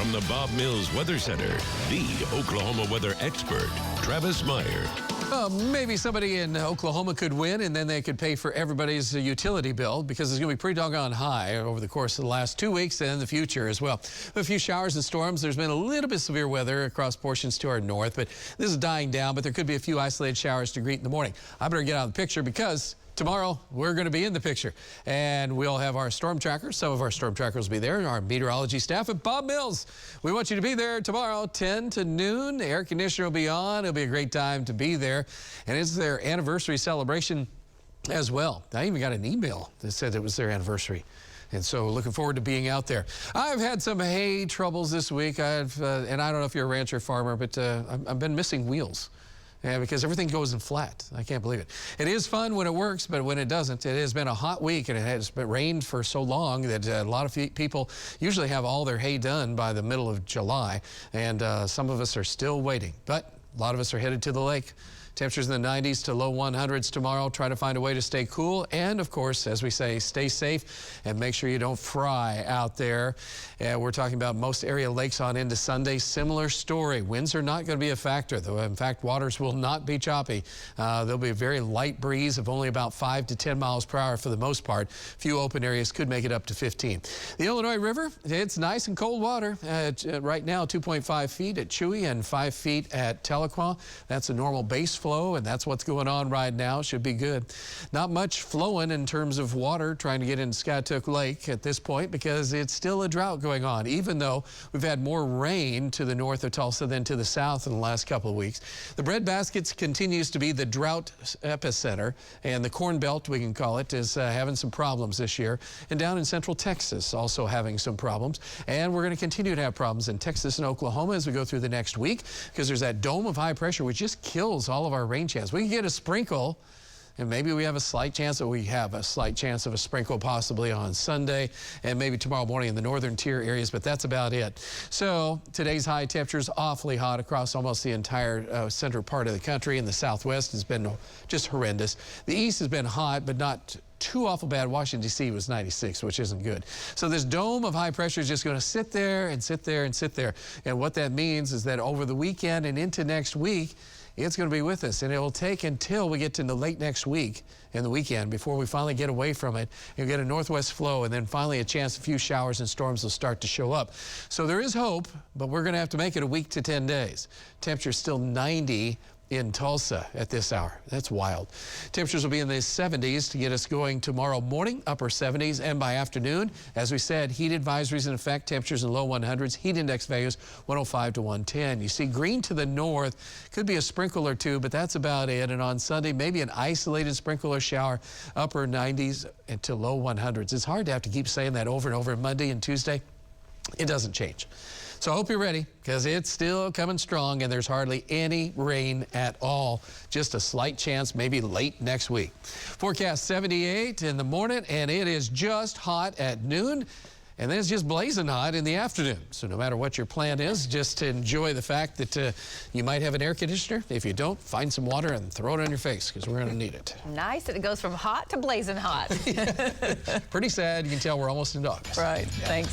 From the Bob Mills Weather Center, the Oklahoma weather expert, Travis Meyer. Maybe somebody in Oklahoma could win, and then they could pay for everybody's utility bill, because it's going to be pretty doggone high over the course of the last 2 weeks and in the future as well. A few showers and storms. There's been a little bit severe weather across portions to our north, but this is dying down, but there could be a few isolated showers to greet in the morning. I better get out of the picture, because tomorrow, we're going to be in the picture, and we'll have our storm trackers. Some of our storm trackers will be there, our meteorology staff at Bob Mills. We want you to be there tomorrow, 10 to noon. The air conditioner will be on. It'll be a great time to be there, and it's their anniversary celebration as well. I even got an email that said it was their anniversary. And so looking forward to being out there. I've had some hay troubles this week. And I don't know if you're a rancher or farmer, but I've been missing wheels. Yeah, because everything goes in flat. I can't believe it. It is fun when it works, but when it doesn't, it has been a hot week, and it has been rained for so long that a lot of people usually have all their hay done by the middle of July, and some of us are still waiting. But a lot of us are headed to the lake. Temperatures in the 90s to low 100s tomorrow. Try to find a way to stay cool. And, of course, as we say, stay safe and make sure you don't fry out there. We're talking about most area lakes on into Sunday. Similar story. Winds are not going to be a factor, though. In fact, waters will not be choppy. There'll be a very light breeze of only about 5 to 10 miles per hour for the most part. Few open areas could make it up to 15. The Illinois River, it's nice and cold water. Right now, 2.5 feet at Chewy and 5 feet at Tahlequah. That's a normal base flow, and that's what's going on right now. Should be good. Not much flowing in terms of water trying to get into Skiatook Lake at this point, because it's still a drought going on, even though we've had more rain to the north of Tulsa than to the south in the last couple of weeks. The breadbaskets continues to be the drought epicenter, and the Corn Belt, we can call it, is having some problems this year. And down in central Texas, also having some problems. And we're going to continue to have problems in Texas and Oklahoma as we go through the next week, because there's that dome of high pressure which just kills all of our rain chance. We can get a sprinkle, and maybe we have a slight chance of a sprinkle possibly on Sunday, and maybe tomorrow morning in the northern tier areas, but that's about it. So today's high temperature is awfully hot across almost the entire central part of the country, and the southwest has been just horrendous. The east has been hot, but not too awful bad. Washington, D.C. was 96, which isn't good. So this dome of high pressure is just going to sit there and sit there and sit there. And what that means is that over the weekend and into next week, it's going to be with us, and it will take until we get to the late next week and the weekend before we finally get away from it. You'll get a northwest flow, and then finally a chance a few showers and storms will start to show up. So there is hope, but we're going to have to make it a week to 10 days. Temperature still 90 in Tulsa at this hour. That's wild. Temperatures will be in the 70s to get us going tomorrow morning, upper 70s, and by afternoon, as we said, heat advisories in effect, temperatures in low 100s, heat index values 105 to 110. You see green to the north, could be a sprinkle or two, but that's about it. And on Sunday, maybe an isolated sprinkle or shower, upper 90s to low 100s. It's hard to have to keep saying that over and over Monday and Tuesday. It doesn't change. So I hope you're ready, because it's still coming strong, and there's hardly any rain at all. Just a slight chance, maybe late next week. Forecast 78 in the morning, and it is just hot at noon, and then it's just blazing hot in the afternoon. So no matter what your plan is, just enjoy the fact that you might have an air conditioner. If you don't, find some water and throw it on your face, because we're going to need it. Nice that it goes from hot to blazing hot. Pretty sad. You can tell we're almost into August. Right. Thanks.